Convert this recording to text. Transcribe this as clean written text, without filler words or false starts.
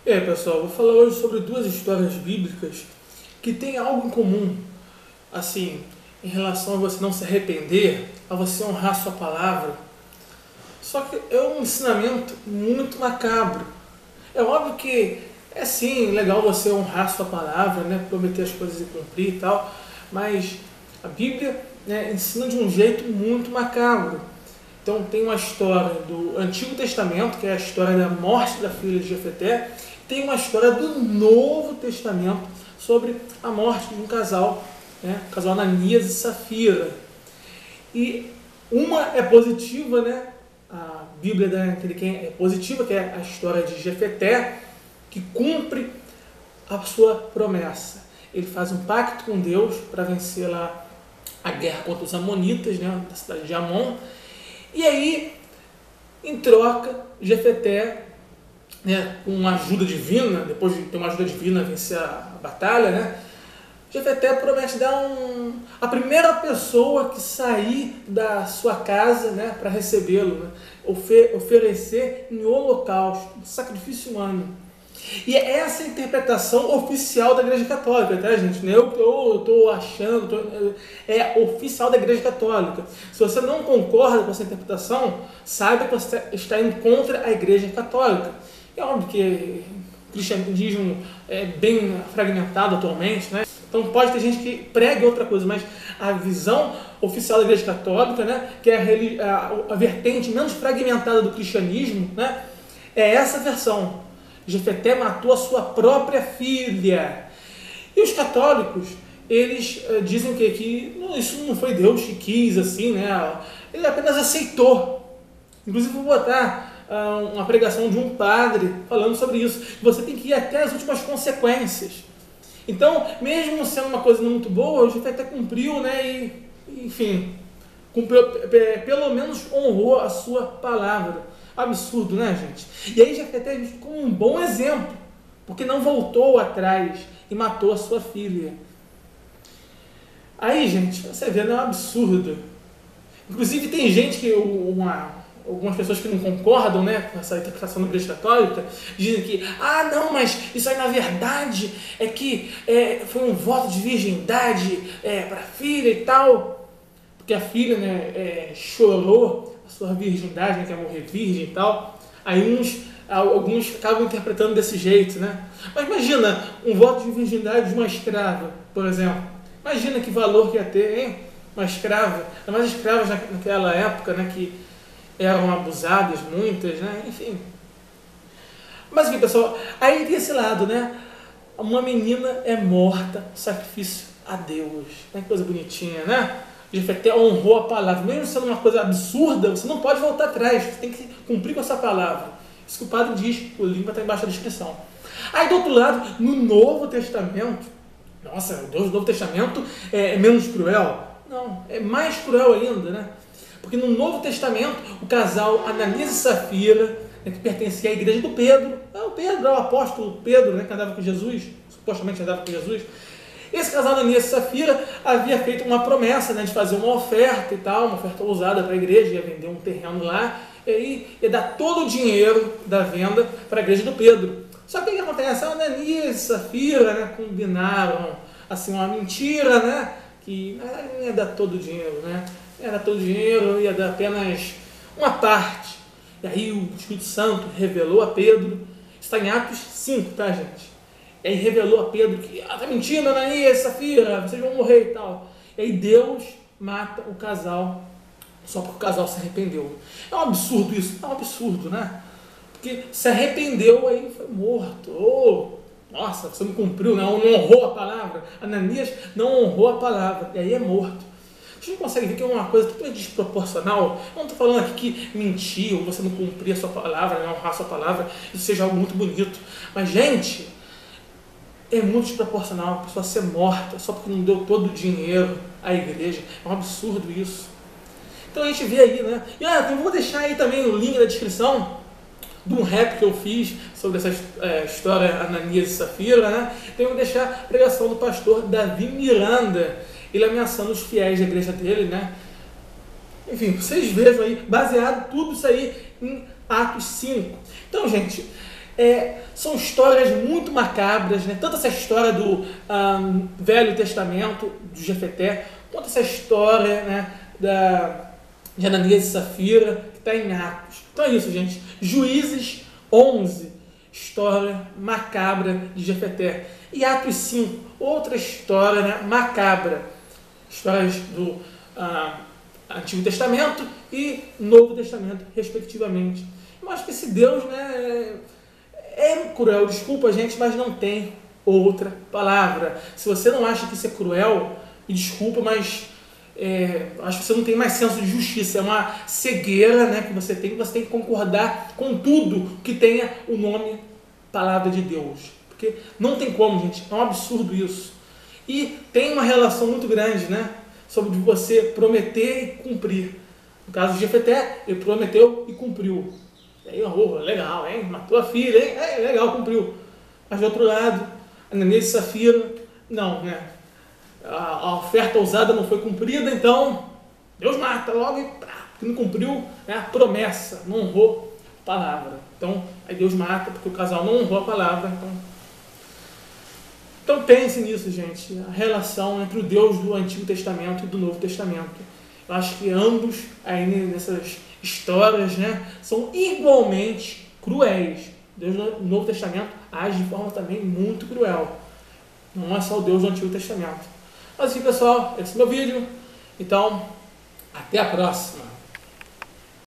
E aí, pessoal, vou falar hoje sobre duas histórias bíblicas que têm algo em comum, assim, em relação a você não se arrepender, a você honrar sua palavra. Só que é um ensinamento muito macabro. É óbvio que é sim legal você honrar sua palavra, né, prometer as coisas e cumprir e tal, mas a Bíblia, né, ensina de um jeito muito macabro. Então tem uma história do Antigo Testamento, que é a história da morte da filha de Jefeté, tem uma história do Novo Testamento sobre a morte de um casal, né, o casal Ananias e Safira. E uma é positiva, né? A Bíblia daquele quem é positiva, que é a história de Jefeté, que cumpre a sua promessa. Ele faz um pacto com Deus para vencer lá a guerra contra os amonitas, né, da cidade de Amon. E aí, em troca, Jefeté, né, com uma ajuda divina, depois de ter uma ajuda divina vencer a batalha, né, Jefeté promete dar a primeira pessoa que sair da sua casa, né, para recebê-lo, né, oferecer em holocausto, um sacrifício humano. E é essa a interpretação oficial da Igreja Católica, tá, gente? Eu estou achando, é oficial da Igreja Católica. Se você não concorda com essa interpretação, saiba que você está indo contra a Igreja Católica. É óbvio que o cristianismo é bem fragmentado atualmente, né? Então pode ter gente que pregue outra coisa, mas a visão oficial da Igreja Católica, né, que é a vertente menos fragmentada do cristianismo, né, é essa versão. Jefeté matou a sua própria filha. E os católicos, eles dizem que isso não foi Deus que quis, assim, né? Ele apenas aceitou. Inclusive vou botar uma pregação de um padre falando sobre isso. Você tem que ir até as últimas consequências. Então, mesmo sendo uma coisa muito boa, o Jefeté cumpriu, né? E, enfim, cumpriu, pelo menos honrou a sua palavra. Absurdo, né, gente? E aí Jefeté é visto como um bom exemplo, porque não voltou atrás e matou a sua filha. Aí, gente, você vê, não é um absurdo. Inclusive tem gente que, algumas pessoas que não concordam, né, com essa interpretação da Igreja Católica, dizem que, não, mas isso aí na verdade é que foi um voto de virgindade para a filha e tal, porque a filha, né, chorou a sua virgindade, né, que ia morrer virgem e tal. Aí alguns acabam interpretando desse jeito, né? Mas imagina um voto de virgindade de uma escrava, por exemplo. Imagina que valor que ia ter, hein? Uma escrava, ainda mais escravas naquela época, né, que eram abusadas, muitas, né? Enfim. Mas aqui, pessoal, aí tem esse lado, né? Uma menina é morta, sacrifício a Deus. Que coisa bonitinha, né? Jefeté honrou a palavra. Mesmo sendo uma coisa absurda, você não pode voltar atrás. Você tem que cumprir com essa palavra. Isso que o padre diz. O link vai estar embaixo da descrição. Aí, do outro lado, no Novo Testamento, nossa, o Deus do Novo Testamento é menos cruel? Não, é mais cruel ainda, né? Porque no Novo Testamento, o casal Ananias e Safira, né, que pertencia à igreja do Pedro, o apóstolo Pedro, né, que andava com Jesus, supostamente andava com Jesus. Esse casal Ananias e Safira havia feito uma promessa, né, de fazer uma oferta e tal, uma oferta ousada para a igreja, ia vender um terreno lá, e aí ia dar todo o dinheiro da venda para a igreja do Pedro. Só que o que acontece? Ananias e Safira, né, combinaram assim, uma mentira, né, que não ia dar todo o dinheiro, né? Ia dar todo o dinheiro, ia dar apenas uma parte. E aí o Espírito Santo revelou a Pedro, está em Atos 5, tá, gente? E aí revelou a Pedro que, tá mentindo, Ananias, Safira, vocês vão morrer e tal. E aí Deus mata o casal, só porque o casal se arrependeu. É um absurdo isso, é um absurdo, né? Porque se arrependeu, aí foi morto. Nossa, você não cumpriu, não honrou a palavra. Ananias não honrou a palavra, e aí é morto. A gente consegue ver que é uma coisa totalmente desproporcional. Eu não estou falando aqui que mentir, ou você não cumprir a sua palavra, não honrar a sua palavra, isso seja algo muito bonito. Mas, gente, é muito desproporcional a pessoa ser morta só porque não deu todo o dinheiro à igreja. É um absurdo isso. Então a gente vê aí, né? E eu vou deixar aí também o link na descrição de um rap que eu fiz sobre essa história Ananias e Safira, né? Então eu vou deixar a pregação do pastor Davi Miranda, ele ameaçando os fiéis da igreja dele, né? Enfim, vocês vejam aí, baseado tudo isso aí em Atos 5. Então, gente, São histórias muito macabras, né? Tanto essa história do Velho Testamento, do Jefeté, quanto essa história, né, de Ananias e Safira, que está em Atos. Então é isso, gente. Juízes 11, história macabra de Jefeté. E Atos 5, outra história, né, macabra. Histórias do Antigo Testamento e Novo Testamento, respectivamente. Eu acho que esse Deus, né, é cruel, desculpa, gente, mas não tem outra palavra. Se você não acha que isso é cruel, me desculpa, mas acho que você não tem mais senso de justiça. É uma cegueira, né, que você tem que concordar com tudo que tenha o nome Palavra de Deus. Porque não tem como, gente, é um absurdo isso. E tem uma relação muito grande, né, sobre você prometer e cumprir. No caso de Jefeté, ele prometeu e cumpriu. E aí, legal, hein? Matou a filha, hein? Legal, cumpriu. Mas do outro lado, Ananias e Safira, não, né? A oferta ousada não foi cumprida, então Deus mata logo e porque não cumpriu, né, a promessa, não honrou a palavra. Então, aí Deus mata porque o casal não honrou a palavra. Então pense nisso, gente, a relação entre o Deus do Antigo Testamento e do Novo Testamento. Eu acho que ambos, aí nessas histórias, né, são igualmente cruéis. Deus do Novo Testamento age de forma também muito cruel. Não é só o Deus do Antigo Testamento. Mas assim, pessoal, esse é o meu vídeo. Então, até a próxima.